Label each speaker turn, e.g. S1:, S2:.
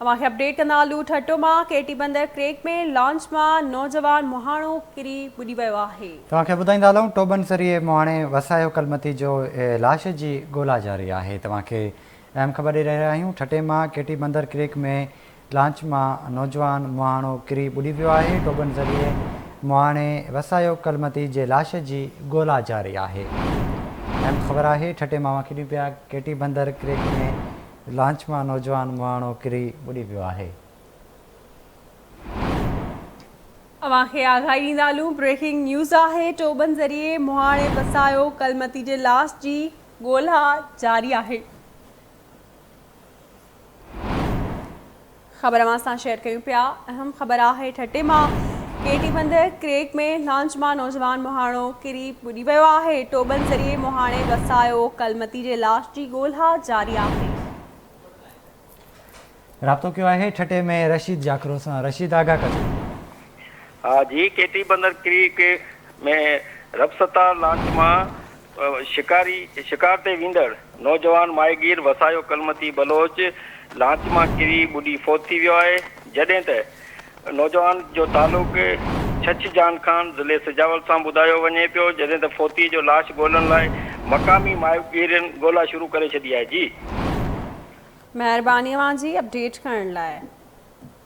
S1: अवांखे update कंदा हलूं। ठटो मां केटी बंदर क्रेक में लॉन्च मां नौजवान मुहाणो किरी ॿुॾी वियो आहे।
S2: तव्हांखे ॿुधाईंदा हलूं टोबन ज़रिए मुहाणे वसायो कलमती जो लाश जी ॻोल्हा जारी आहे। तव्हांखे अहम ख़बर ॾेई रहिया आहियूं। ठटे मां केटी बंदर क्रेक में लॉन्च मां नौजवान मुहाणो किरी ॿुॾी वियो आहे। टोबन ज़रिए मुहाणे वसायो कलमती जे लाश जी ॻोल्हा जारी आहे। अहम ख़बर आहे ठटे मां किरी पिया केटी बंदर क्रेक में लॉन्च मां नौजवान मुहाणो किरी ॿुॾी वियो आहे।
S1: अवांखे आगाही ॾींदा हलूं। ब्रेकिंग न्यूज़ आहे। टोबन ज़रिए मुहाणे वसायो कलमती जे लाश जी ॻोल्हा जारी आहे। ख़बर अवां सां शेयर कयूं पिया। अहम ख़बर आहे ठटे मां केटी बंदर क्रेक में लॉन्च मां नौजवान मुहाणो किरी ॿुॾी वियो आहे। टोबन ज़रिए मुहाणे वसायो कलमती जे लाश जी ॻोल्हा जारी आहे।
S2: राब्तो कयो आहे ठटे में रशीद जाकरो सां। रशीद आगा कजो।
S3: हाँ जी, केटी बंदर क्रीक में रबसता लॉन्च मां शिकार ते वेंदड़ नौजवान माहिगीर वसायो कलमती बलोच लॉन्च मां किरी ॿुॾी फौत थी वियो आहे। जॾहिं त नौजवान जो तालुक छछजान खान ज़िले सिजावल सां ॿुधायो वञे पियो। जॾहिं त फौती जो लाश ॻोल्हण लाइ मक़ामी माहिगीरनि ॻोल्हा शुरू करे छॾी आहे। जी
S1: महिरबानी अवां जी अपडेट करण लाइ।